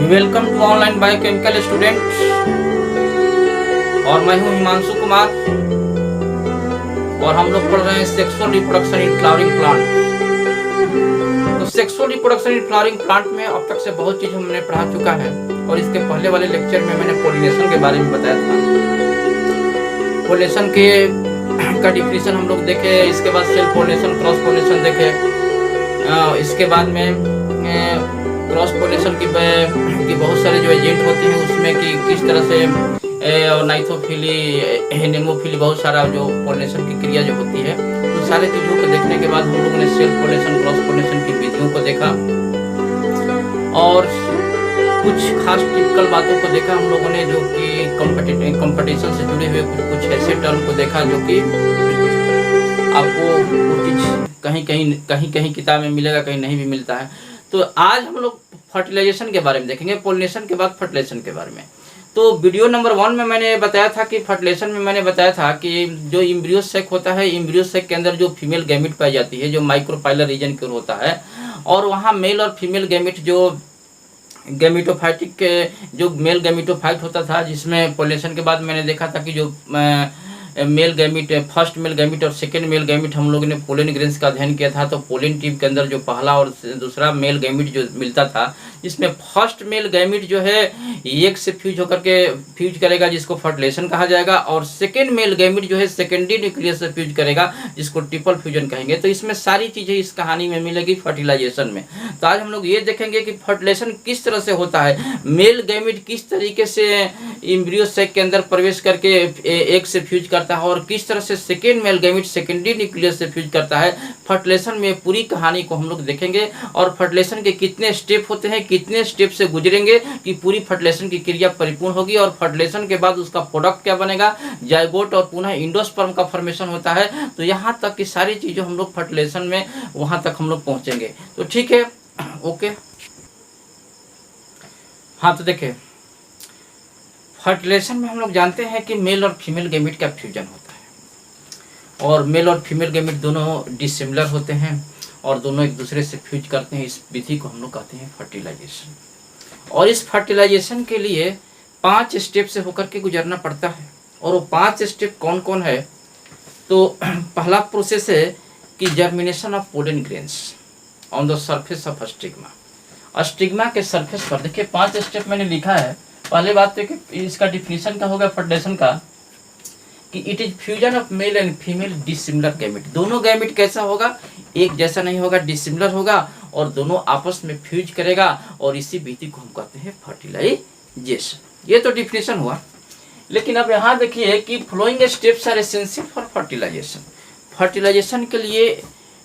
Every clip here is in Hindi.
Welcome to online biochemical student. और मैं हूं हिमांशु कुमार और हम लोग पढ़ रहे हैं sexual reproduction in flowering plant. तो sexual reproduction in flowering plant में अब तक से बहुत चीज हमने पढ़ा चुका है और इसके पहले वाले लेक्चर में मैंने पोलिनेशन के बारे में बताया था। पोलिनेशन के का डिफिनेशन हम लोग देखे, इसके बाद सेल्फ पोलिनेशन, क्रॉस पोलिनेशन देखे, इसके बाद में क्रॉस पोलिनेशन की बहुत सारे जो एजेंट होते हैं उसमें कि किस तरह से और नाइथोफिली, नेमोफिली, बहुत सारा जो पोलिनेशन की क्रिया जो होती है, तो सारे चीज़ों को देखने के बाद हम लोगों ने सेल्फ पोलिनेशन, क्रॉस पोलिनेशन की विधियों को देखा और कुछ खास टिपिकल बातों को देखा हम लोगों ने, जो कि कंपटीशन से जुड़े हुए कुछ ऐसे टर्म को देखा जो कि आपको वो चीज़ कहीं किताब में मिलेगा, कहीं नहीं भी मिलता है। तो आज हम लोग फर्टिलाइजेशन के बारे में देखेंगे, पोलिनेशन के बाद फर्टिलाइजेशन के बारे में। तो वीडियो नंबर 1 में मैंने बताया था कि फर्टिलाइजेशन में मैंने बताया था कि जो एम्ब्रियो सैक होता है, एम्ब्रियो सैक के अंदर जो फीमेल गैमेट पाई जाती है, जो माइक्रोपाइलर रीजन के होता है, और वहाँ मेल और फीमेल गैमेट जो गैमेटोफाइटिक के जो मेल गैमेटोफाइट होता था, जिसमें पोलिनेशन के बाद मैंने देखा था कि जो male gamete, first male gamete और सेकेंड मेल गैमिट हम लोगों ने पोलन ग्रेन्स का अध्ययन किया था। तो पोलन ट्यूब के अंदर जो पहला और दूसरा मेल गैमिट जो मिलता था, इसमें फर्स्ट मेल गैमिट जो है एक से फ्यूज करेगा, जिसको फर्टिलाइजेशन कहा जाएगा, और सेकेंड मेल गैमिट जो है सेकेंडरी न्यूक्लियस से फ्यूज करेगा, जिसको ट्रिपल फ्यूजन कहेंगे। तो इसमें सारी चीज़ें इस कहानी में मिलेगी फर्टिलाइजेशन में। तो आज हम लोग ये देखेंगे कि फर्टिलाइजेशन किस तरह से होता है, मेल गैमिट किस तरीके से एम्ब्रियो सैक के अंदर प्रवेश करके एक से फ्यूज करता है, और किस तरह से second male gamete secondary nucleus से फ्यूज करता है। फर्टिलाइजेशन में पूरी कहानी को हम लोग देखेंगे और फर्टिलाइजेशन के कितने स्टेप होते हैं, कितने स्टेप से गुजरेंगे कि पूरी फर्टिलाइजेशन की क्रिया परिपूर्ण होगी, और फर्टिलाइजेशन के बाद उसका प्रोडक्ट क्या बनेगा, जाइगोट और पुनः इंडोस्पर्म का फॉर्मेशन होता है। तो यहाँ तक की सारी चीज़ें हम लोग फर्टिलाइजेशन में वहाँ तक हम लोग पहुँचेंगे। तो ठीक है, ओके। हाँ, तो देखिए फर्टिलाइजेशन में हम लोग जानते हैं कि मेल और फीमेल गैमेट का फ्यूजन होता है, और मेल और फीमेल गैमेट दोनों डिसिमिलर होते हैं और दोनों एक दूसरे से फ्यूज करते हैं। इस विधि को हम लोग कहते हैं फर्टिलाइजेशन। और इस फर्टिलाइजेशन के लिए 5 स्टेप से होकर के गुजरना पड़ता है। और वो 5 स्टेप कौन कौन है? तो पहला प्रोसेस है कि germination of pollen grains on the surface of stigma. Stigma के सरफेस पर देखिए 5 स्टेप मैंने लिखा है। पहले बात तो कि इसका डिफिनीशन का होगा फर्टिलाइजेशन का, कि it is fusion of male and female dissimilar gamete. दोनों गैमेट कैसा होगा, एक जैसा नहीं होगा, डिसिमिलर होगा, और दोनों आपस में फ्यूज करेगा, और इसी विधि को हम कहते हैं फर्टिलाइजेशन। ये तो डिफिनीशन हुआ। लेकिन अब यहाँ देखिए कि following steps are essential for fertilisation. Fertilisation के लिए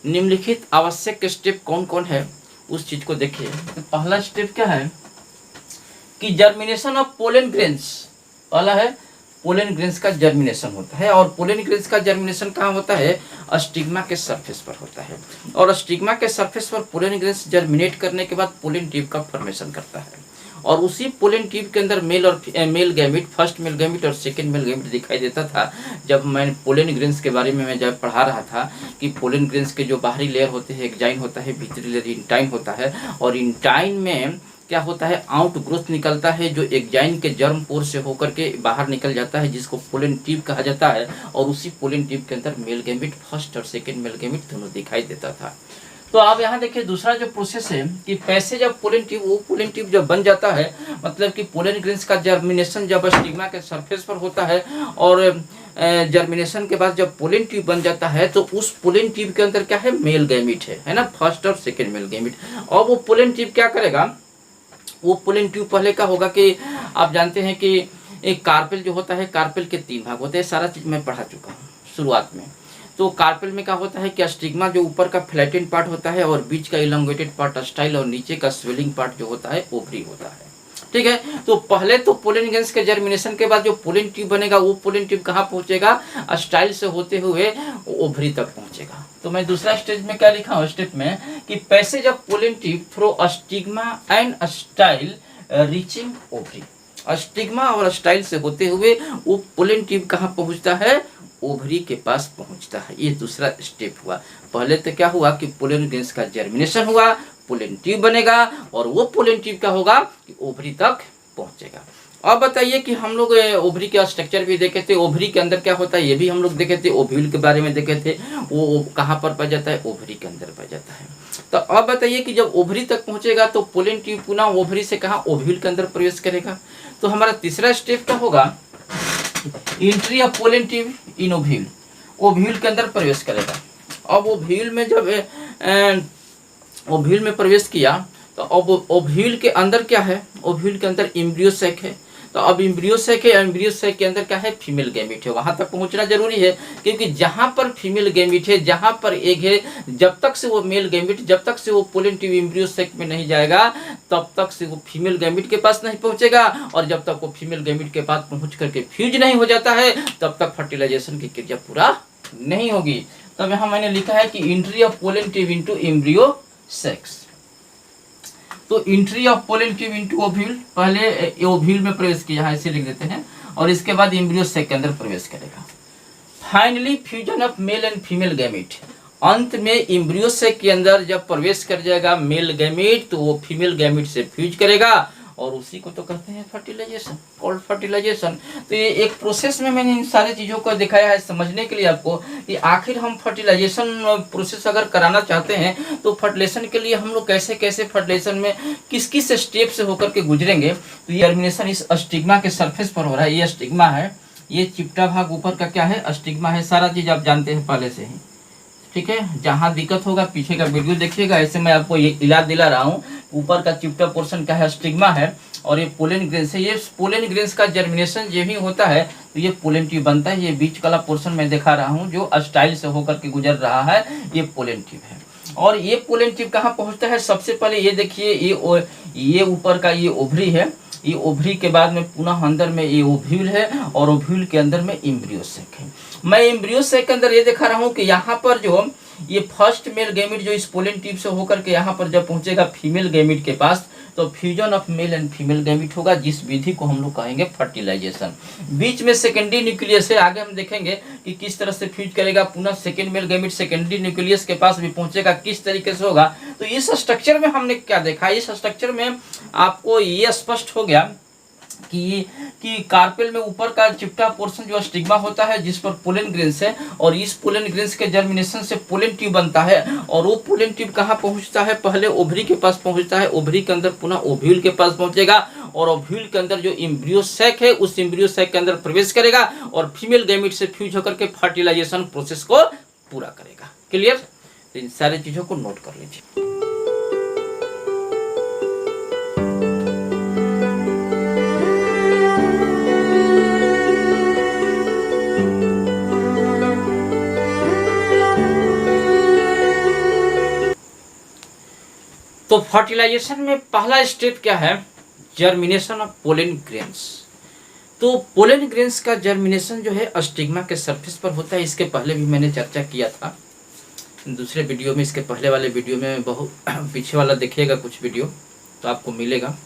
निम्नलिखित आवश्यक स्टेप कौन कौन है, उस चीज को देखिए। तो पहला स्टेप क्या है कि जर्मिनेशन ऑफ पोलन ग्रेन्स। पहला है पोलन ग्रेन्स का जर्मिनेशन होता है, और पोलन ग्रेन्स का जर्मिनेशन कहाँ होता है? स्टिग्मा के सरफेस पर होता है। और स्टिग्मा के सरफेस पर पोलन ग्रेन्स जर्मिनेट करने के बाद पोलन ट्यूब का फॉर्मेशन करता है, और उसी पोलन ट्यूब के अंदर मेल और male gamete, first male gamete और सेकेंड मेल गैमेट दिखाई देता था। जब मैं पोलन ग्रेन्स के बारे में मैं जब पढ़ा रहा था कि पोलन ग्रेन्स के जो बाहरी लेयर होते हैं एक्जाइन होता है, भीतरी लेयर इंटाइन होता है, और इंटाइन में क्या होता है, आउट ग्रोथ निकलता है जो एक्जाइन के जर्म पोर से होकर के बाहर निकल जाता है, जिसको पोलन ट्यूब कहा जाता है। और उसी पोलन ट्यूब के अंदर मेल गैमेट, फर्स्ट और सेकेंड मेल गैमेट दोनों दिखाई देता था। तो आप यहाँ देखिए दूसरा जो प्रोसेस है कि पैसे जब पोलन ट्यूब, वो पोलन ट्यूब जब बन जाता है, मतलब कि पोलन ग्रेन्स का जर्मिनेशन जब स्टिग्मा के सरफेस पर होता है, और जर्मिनेशन के बाद जब पोलन ट्यूब बन जाता है, तो उस पोलन ट्यूब के अंदर क्या है, मेल गैमेट है ना, फर्स्ट और सेकेंड मेल गैमेट। और वो पोलन ट्यूब क्या करेगा, वो पोलन ट्यूब पहले का होगा कि आप जानते हैं कि एक कार्पेल जो होता है, कार्पेल के 3 भाग होते हैं। सारा चीज़ मैं पढ़ा चुका हूँ शुरुआत में। तो कार्पेल में क्या होता है कि स्टिग्मा जो ऊपर का फ्लैटेन पार्ट होता है, और बीच का इलोंगेटेड पार्ट स्टाइल, और नीचे का स्वेलिंग पार्ट जो होता है ओवरी होता है। ठीक है, तो पहले तो पोलन ग्रेन्स के जर्मिनेशन के बाद जो पोलन ट्यूब बनेगा, वो पोलन ट्यूब कहाँ पहुँचेगा, स्टाइल से होते हुए ओवरी तक पहुँचेगा। तो मैं दूसरा स्टेज में क्या लिखा हूँ, स्टेप में कि passage of pollen tube through stigma and style reaching ovary. Stigma और स्टाइल से होते हुए वो पोलन ट्यूब कहाँ पहुँचता है, ओवरी के पास पहुँचता है। ये दूसरा स्टेप हुआ। पहले तो क्या हुआ कि पोलन ग्रेन्स का जर्मिनेशन हुआ, पोलन ट्यूब बनेगा, और वो पोलन ट्यूब क्या होगा कि ओवरी तक पहुंचेगा। अब बताइए कि हम लोग ओवरी का स्ट्रक्चर भी देखे थे, ओवरी के अंदर क्या होता है ये भी हम लोग देखे थे, ओव्यूल के बारे में देखे थे, वो कहाँ पर पाया जाता है, ओवरी के अंदर पाया जाता है। तो अब बताइए कि जब ओवरी तक पहुंचेगा तो पोलन ट्यूब पुनः ओवरी से कहाँ, ओव्यूल के अंदर प्रवेश करेगा। तो हमारा तीसरा स्टेप क्या होगा, entry of pollen tube in ovule, ovule के अंदर प्रवेश करेगा। अब ओव्यूल में जब ओव्यूल में प्रवेश किया तो अब ओव्यूल के अंदर क्या है, ओव्यूल के अंदर एम्ब्रियो सैक है। तो अब एम्ब्रियो सैक है, एम्ब्रियो सैक के अंदर क्या है, फीमेल गैमीट है। वहां तक पहुंचना जरूरी है क्योंकि जहां पर फीमेल गैमीट है, जहां पर एग है, जब तक से वो मेल गैमीट, जब तक से वो पोलन ट्यूब एम्ब्रियो सैक में नहीं जाएगा तब तक से वो फीमेल गैमीट के पास नहीं पहुंचेगा, और जब तक वो फीमेल गैमीट के पास पहुंच करके फ्यूज नहीं हो जाता है तब तक फर्टिलाइजेशन की क्रिया पूरा नहीं होगी। तब यहाँ मैंने लिखा है कि entry of pollen tube into embryo sac. तो entry of pollen tube into ovule, पहले ओव्यूल में प्रवेश किया है, ऐसे लिख देते हैं, और इसके बाद एम्ब्रियो सैक के अंदर प्रवेश करेगा। Finally fusion of male and female gamete, अंत में एम्ब्रियो सैक के अंदर जब प्रवेश कर जाएगा मेल गैमीट तो वो फीमेल गैमीट से फ्यूज करेगा, और उसी को तो कहते हैं फर्टिलाइजेशन, कॉल्ड फर्टिलाइजेशन। तो ये एक प्रोसेस में मैंने इन सारी चीज़ों को दिखाया है समझने के लिए आपको कि आखिर हम फर्टिलाइजेशन प्रोसेस अगर कराना चाहते हैं तो फर्टिलाइजेशन के लिए हम लोग कैसे कैसे फर्टिलाइजेशन में किस किस स्टेप से होकर के गुजरेंगे। तो ये जर्मिनेशन इस स्टिग्मा के सरफेस पर हो रहा है, ये स्टिग्मा है, ये चिपटा भाग ऊपर का क्या है, स्टिग्मा है, सारा चीज़ आप जानते हैं पहले से ही, ठीक है। जहाँ दिक्कत होगा पीछे का वीडियो देखिएगा, ऐसे मैं आपको ये इलाज दिला रहा हूँ। ऊपर का चिपटा पोर्शन का है, स्टिग्मा है, और ये पोलन ग्रेन्स है। ये पोलन ग्रेन्स का जर्मिनेशन जो भी होता है तो ये पोलन ट्यूब बनता है। ये बीच वाला पोर्शन मैं दिखा रहा हूँ जो स्टाइल से होकर के गुजर रहा है, ये पोलन ट्यूब है। और ये पोलन ट्यूब कहाँ पहुँचता है, सबसे पहले ये देखिए, ये ऊपर का ये ओवरी है, ये ओवरी के बाद में पुनः अंदर में ये ओव्यूल है, और ओव्यूल के अंदर में एम्ब्रियो सैक है। मैं एम्ब्रियो सैक के अंदर ये दिखा रहा हूँ कि यहाँ पर जो ये फर्स्ट मेल गैमीट जो इस पोलन ट्यूब से होकर के यहाँ पर जब पहुँचेगा फीमेल गैमीट के पास तो fusion of male and female gamete होगा, जिस विधि को हम लोग कहेंगे फर्टिलाइजेशन। बीच में सेकेंडरी न्यूक्लियस है, आगे हम देखेंगे कि किस तरह से फ्यूज करेगा, पुनः second male gamete secondary nucleus के पास भी पहुंचेगा, किस तरीके से होगा। तो इस स्ट्रक्चर में हमने क्या देखा, इस स्ट्रक्चर में आपको ये स्पष्ट हो गया कि कार्पेल में ऊपर का चिपटा पोर्शन जो स्टिग्मा होता है जिस पर पोलन ग्रेन्स है, और इस पोलन ग्रेन्स के जर्मिनेशन से पोलन ट्यूब बनता है, और वो पोलन ट्यूब कहाँ पहुँचता है, पहले ओवरी के पास पहुँचता है, ओवरी के अंदर पुनः ओव्यूल के पास पहुँचेगा, और ओव्यूल के अंदर जो एम्ब्रियो सैक है उस एम्ब्रियो सैक के अंदर प्रवेश करेगा और फीमेल गैमीट से फ्यूज होकर के फर्टिलाइजेशन प्रोसेस को पूरा करेगा। क्लियर? तो इन सारी चीजों को नोट कर लीजिए। तो फर्टिलाइजेशन में पहला स्टेप क्या है, जर्मिनेशन ऑफ पोलन ग्रेन्स। तो पोलन ग्रेन्स का जर्मिनेशन जो है स्टिग्मा के सरफेस पर होता है। इसके पहले भी मैंने चर्चा किया था दूसरे वीडियो में, इसके पहले वाले वीडियो में, बहुत पीछे वाला देखिएगा कुछ वीडियो तो आपको मिलेगा।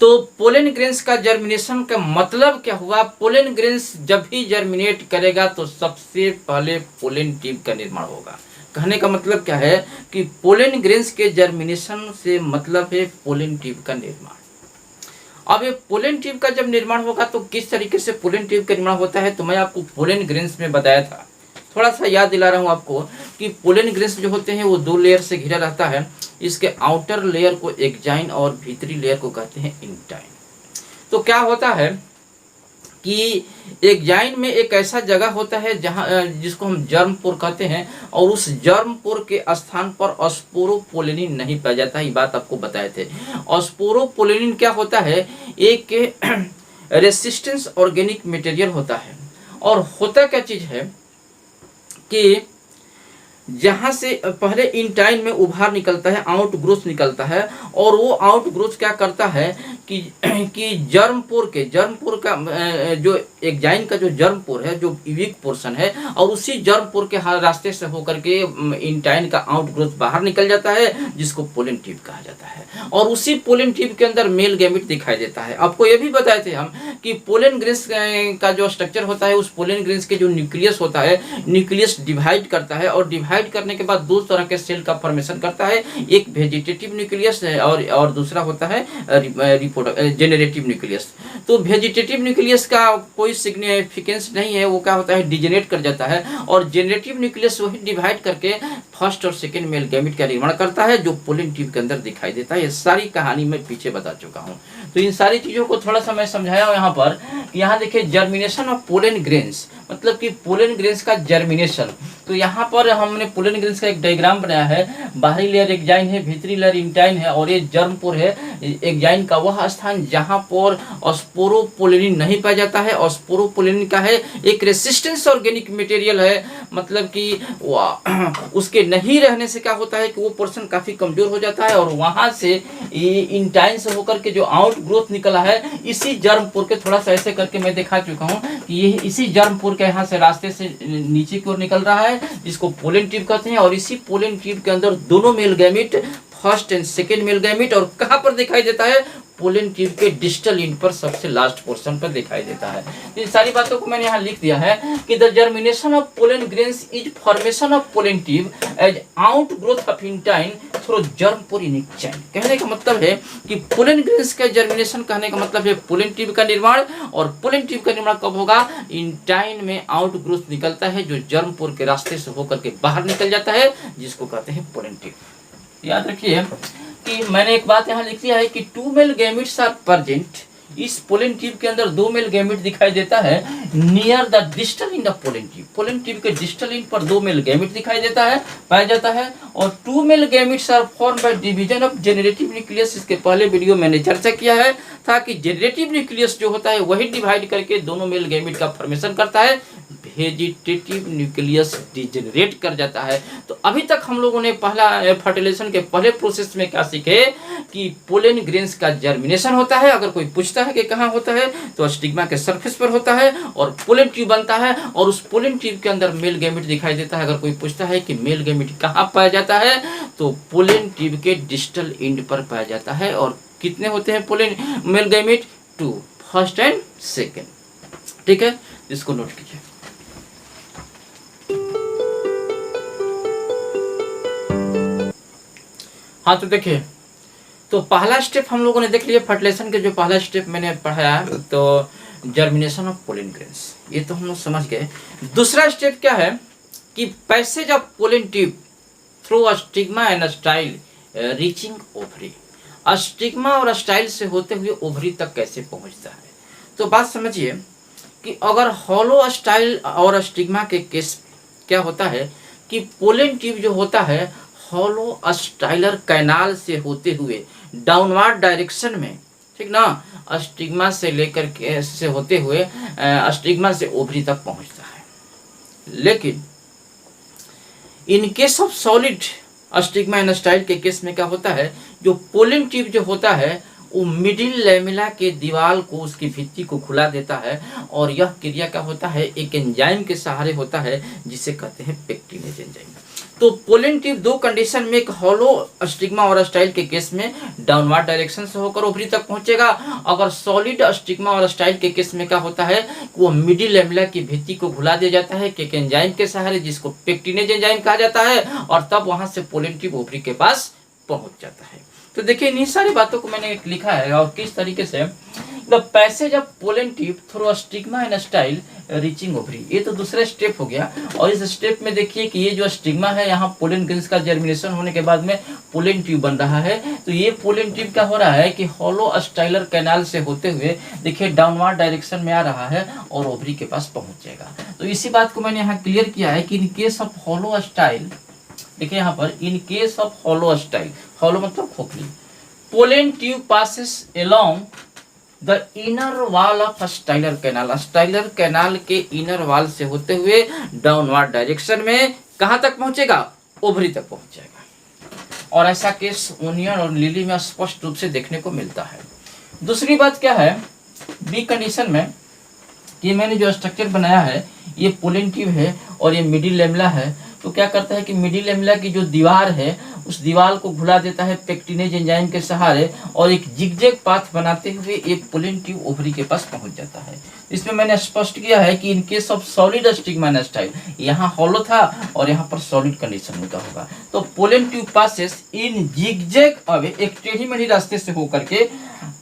तो पोलन ग्रेन्स का जर्मिनेशन का मतलब क्या हुआ, पोलन ग्रेन्स जब भी जर्मिनेट करेगा तो सबसे पहले पोलन ट्यूब का निर्माण होगा। कहने का मतलब क्या है कि पोलन ग्रेन्स के जर्मिनेशन से मतलब है पोलन ट्यूब का निर्माण। अब ये पोलन ट्यूब का जब निर्माण होगा तो किस तरीके से पोलन ट्यूब का निर्माण होता है, तो मैं आपको पोलन ग्रेन्स में बताया था, थोड़ा सा याद दिला रहा हूँ आपको कि पोलन ग्रेन्स जो होते हैं वो दो लेयर से घिरा रहता है। इसके आउटर लेयर को एक्जाइन और भीतरी लेयर को कहते हैं इंटाइन। तो क्या होता है कि एक्जाइन में एक ऐसा जगह होता है जहाँ जिसको हम जर्मपोर कहते हैं, और उस जर्मपोर के स्थान पर स्पोरोपोलेनिन नहीं पाया जाता है। ये बात आपको बताए थे। स्पोरोपोलेनिन क्या होता है, एक रेसिस्टेंस ऑर्गेनिक मटेरियल होता है, और होता क्या चीज है कि जहाँ से पहले इंटाइन में उभार निकलता है, आउट ग्रोथ निकलता है, और वो आउट ग्रोथ क्या करता है कि जर्मपोर का जो एग्जाइन का जो जर्मपोर है, जो वीक पोर्शन है, और उसी जर्मपोर के रास्ते से होकर के इंटाइन का आउटग्रोथ बाहर निकल जाता है, जिसको पोलन ट्यूब कहा जाता है। और उसी पोलन ट्यूब के अंदर मेल गैमेट दिखाई देता है। आपको ये भी बताए थे हम कि पोलन ग्रेन्स का जो स्ट्रक्चर होता है, उस पोलन ग्रेन्स के जो न्यूक्लियस होता है, न्यूक्लियस डिवाइड करता है, और डिवाइड करने के बाद दो तरह के सेल का फॉर्मेशन करता है। एक वेजिटेटिव न्यूक्लियस है और दूसरा होता है जेनरेटिव न्यूक्लियस। तो वेजिटेटिव न्यूक्लियस का कोई सिग्निफिकेंस नहीं है, वो क्या होता है, डिजेनरेट कर जाता है। और जेनरेटिव न्यूक्लियस वही डिवाइड करके फर्स्ट और सेकेंड मेल गैमेट का निर्माण करता है, जो पोलन ट्यूब के अंदर दिखाई देता है। ये सारी कहानी मैं पीछे बता चुका हूँ। तो इन सारी चीज़ों को थोड़ा सा मैं समझाया हूँ यहाँ पर। यहाँ देखिए जर्मिनेशन ऑफ पोलन ग्रेन्स, मतलब कि पोलन ग्रेन्स का जर्मिनेशन। तो यहाँ पर हमने पोलन ग्रेन्स का एक डायग्राम बनाया है। बाहरी लेयर एग्जाइन है, भीतरी लेयर इंटाइन है, और ये जर्मपोर है। एग्जाइन का वह स्थान जहाँ पर स्पोरोपोलिन नहीं पाया जाता है। और स्पोरोपोलिन का है एक रेसिस्टेंस ऑर्गेनिक मटेरियल है, मतलब कि उसके नहीं रहने से क्या होता है कि वो पोर्शन काफ़ी कमजोर हो जाता है, और वहाँ से इंटाइन से होकर के जो आउट ग्रोथ निकला है, इसी जर्मपोर के थोड़ा सा ऐसे करके मैं दिखा चुका हूँ कि ये इसी जर्मपोर के यहाँ से रास्ते से नीचे की ओर निकल रहा है, जिसको पोलन ट्यूब कहते हैं। और इसी पोलन ट्यूब के अंदर दोनों male gamete, first and second male gamete, और कहाँ पर दिखाई देता है, पोलन ट्यूब के डिस्टल एंड पर सबसे लास्ट पोर्शन पर दिखाई देता है। इन सारी बातों को मैंने यहाँ लिख दिया है कि the germination of pollen grains is formation of pollen tube as outgrowth of intine through germ pore in chain. कहने का मतलब है कि पोलन ग्रेन्स का जर्मिनेशन, कहने का मतलब है पोलन ट्यूब का निर्माण। और पोलन ट्यूब का निर्माण कब होगा, इंटाइन में आउट ग्रोथ निकलता है, जो जर्मपोर के रास्ते से होकर के बाहर निकल जाता है, जिसको कहते हैं पोलन ट्यूब। याद रखिए कि मैंने एक बात यहाँ लिख दिया है कि 2 मेल गैमेट्स आर प्रेजेंट। इस पोलन ट्यूब के अंदर 2 मेल गैमेट दिखाई देता है near the distal end of pollen tube. Pollen tube के डिस्टल एंड पर 2 मेल गैमेट दिखाई देता है, पाया जाता है। और 2 male gametes are form by division of generative nucleus. इसके पहले वीडियो मैंने चर्चा किया है था कि जेनरेटिव न्यूक्लियस जो होता है वही डिवाइड करके दोनों मेल गैमेट का फॉर्मेशन करता है, वेजिटेटिव न्यूक्लियस डिजेनरेट कर जाता है। तो अभी तक हम लोगों ने पहला फर्टिलाइजेशन के पहले प्रोसेस में क्या सीखे कि पोलन ग्रेन्स का जर्मिनेशन होता है। अगर कोई पूछता है कि कहाँ होता है, तो स्टिग्मा के सरफेस पर होता है, और पोलन ट्यूब बनता है, और उस पोलन ट्यूब के अंदर मेल गैमेट दिखाई देता है। अगर कोई पूछता है कि मेल गैमेट कहाँ पाया जाता है, तो पोलन ट्यूब के डिस्टल एंड पर पाया जाता है। और कितने होते हैं pollen male gamete, 2, first and second. ठीक है, इसको नोट कीजिए। हाँ, तो देखिए, तो पहला स्टेप हम लोगों ने देख लिया फर्टिलाइजेशन के। जो पहला स्टेप मैंने पढ़ाया, तो जर्मिनेशन ऑफ पोलन ग्रेन्स, ये तो हम लोग समझ गए। दूसरा स्टेप क्या है कि passage of pollen tube through stigma and style reaching ovary. Stigma और स्टाइल से होते हुए ओवरी तक कैसे पहुंचता है। तो बात समझिए कि अगर हॉलो स्टाइल और स्टिग्मा के केस क्या होता है कि पोलन ट्यूब जो होता है हॉलो स्टाइलर कैनाल से होते हुए डाउनवर्ड डायरेक्शन में, ठीक ना, स्टिग्मा से लेकर के से होते हुए स्टिग्मा से ओवरी तक पहुंचता है। लेकिन in case of solid stigma and style के केस में क्या होता है, जो पोलन ट्यूब जो होता है वो मिडिल लैमेला के दीवार को, उसकी भित्ति को खुला देता है। और यह क्रिया क्या होता है, एक एंजाइम के सहारे होता है, जिसे कहते हैं पेक्टिनेज एंजाइम। तो पोलन ट्यूब दो कंडीशन में, एक हॉलो स्टिग्मा और स्टाइल के केस में डाउनवर्ड डायरेक्शन से होकर ओवरी तक पहुंचेगा। अगर सॉलिड स्टिग्मा और स्टाइल के केस में क्या होता है, वो मिडिल लैमेला की भित्ति को घुला दिया जाता है एक एंजाइम के सहारे, जिसको पेक्टिनेज एंजाइम कहा जाता है। और तब वहां से पोलन ट्यूब ओवरी के पास पहुंच जाता है। तो देखिए, इन सारी बातों को मैंने लिखा है और किस तरीके से the passage of pollen tube through stigma and style reaching ovary. ये तो दूसरा स्टेप हो गया। और इस स्टेप में देखिए कि ये जो स्टिग्मा है, यहाँ पोलन ग्रेन्स का जर्मिनेशन होने के बाद में पोलन ट्यूब बन रहा है। तो ये पोलन ट्यूब क्या हो रहा है कि हॉलो स्टाइलर कैनाल से होते हुए देखिए डाउनवर्ड डायरेक्शन में आ रहा है और ओवरी के पास पहुंच जाएगा। तो इसी बात को मैंने यहाँ क्लियर किया है कि in case of hollow style, देखिए यहाँ पर in case of hollow style, hollow मतलब खोखली, pollen tube passes along the inner wall of styler canal. Styler canal के इनर वॉल से होते हुए डाउनवर्ड डायरेक्शन में कहां तक पहुंचेगा, ओवरी तक पहुंच जाएगा। और ऐसा केस ओनियन और लिली में स्पष्ट रूप से देखने को मिलता है। दूसरी बात क्या है बी कंडीशन में कि मैंने जो स्ट्रक्चर बनाया है ये पोलन ट्यूब है और ये मिडिल लेमला है। तो क्या करता है कि मिडिल लेमला की जो दीवार है उस दीवार को घुला देता है पेक्टिनेज एंजाइम के सहारे और एक जिगजैग पाथ बनाते हुए एक पोलन ट्यूब ओवरी के पास पहुंच जाता है। इसमें मैंने स्पष्ट किया है कि in case of solid stigma style यहाँ हॉलो था और यहाँ पर सॉलिड कंडीशन होता होगा। तो पोलन ट्यूब पासेस इन जिगजैग अवे एक टेढ़ी मेढ़ी रास्ते से होकर के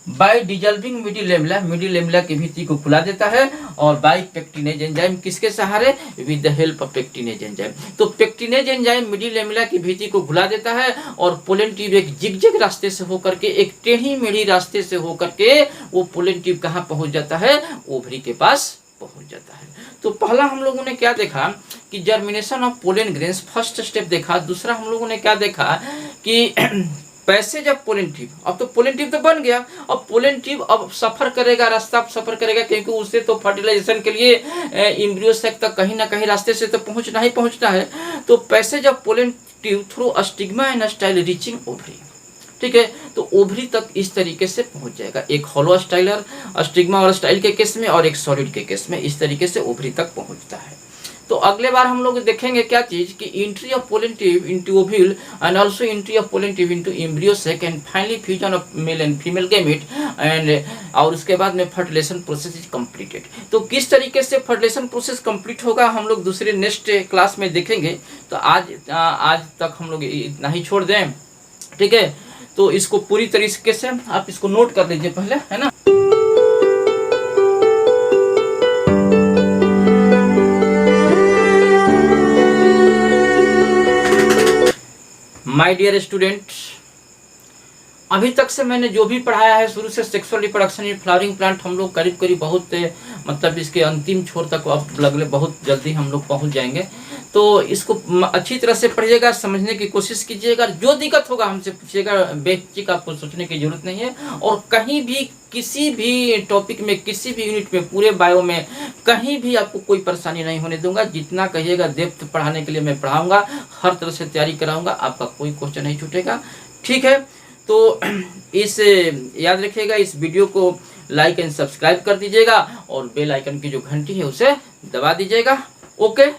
बाय डिजल्विंग मिडिल लेमला की भित्ति को खुला देता है और बाय पेक्टिनेज एंजाइम किसके सहारे with the help of pectinase enzyme. तो पेक्टिनेज एंजाइम मिडिल लेमला की भित्ति को खुला देता है और पोलन ट्यूब एक जिगजैग रास्ते से होकर के एक टेढ़ी मेढ़ी रास्ते से होकर के वो पोलन ट्यूब कहाँ पहुंच जाता है ओवरी के पास पहुंच जाता है। तो पहला हम लोगों ने क्या देखा कि germination of pollen grains first step देखा। दूसरा हम लोगों ने क्या देखा कि पैसेज ऑफ पोलन ट्यूब, अब तो पोलन ट्यूब तो बन गया, अब पोलन ट्यूब अब सफर करेगा, रास्ता सफर करेगा क्योंकि उसे तो फर्टिलाइजेशन के लिए एम्ब्रियो सेक तक कहीं ना कहीं रास्ते से तो पहुंचना ही पहुंचना है। तो passage of pollen tube through stigma and style reaching ovary, ठीक है। तो ओवरी तक इस तरीके से पहुंच जाएगा, एक होलो स्टाइलर स्टिग्मा और स्टाइल के केस में और एक सॉलिड के केस में इस तरीके से ओवरी तक पहुंचता है। तो अगले बार हम लोग देखेंगे क्या चीज कि entry of pollen tube into ovule and also entry of pollen tube into embryo sac and finally fusion of male and female gamete and और उसके बाद में फर्टिलाइजेशन प्रोसेस इज कंप्लीटेड। तो किस तरीके से फर्टिलाइजेशन प्रोसेस कंप्लीट होगा हम लोग दूसरे नेक्स्ट क्लास में देखेंगे। तो आज तक हम लोग इतना ही छोड़ दें, ठीक है। तो इसको पूरी तरीके से आप इसको नोट कर लीजिए पहले, है ना। माय डियर स्टूडेंट्स, अभी तक से मैंने जो भी पढ़ाया है शुरू से sexual reproduction in flowering plant हम लोग करीब करीब बहुत मतलब इसके अंतिम छोर तक अब लगले बहुत जल्दी हम लोग पहुंच जाएंगे। तो इसको अच्छी तरह से पढ़िएगा, समझने की कोशिश कीजिएगा। जो दिक्कत होगा हमसे पूछिएगा, बेचिक आपको सोचने की जरूरत नहीं है। और कहीं भी किसी भी टॉपिक में किसी भी यूनिट में पूरे बायो में कहीं भी आपको कोई परेशानी नहीं होने दूंगा। जितना कहिएगा डेप्थ पढ़ाने के लिए मैं पढ़ाऊंगा, हर तरह से तैयारी कराऊंगा, आपका कोई क्वेश्चन नहीं छूटेगा, ठीक है। तो इस याद रखिएगा, इस वीडियो को लाइक एंड सब्सक्राइब कर दीजिएगा और बेल आइकन की जो घंटी है उसे दबा दीजिएगा। ओके।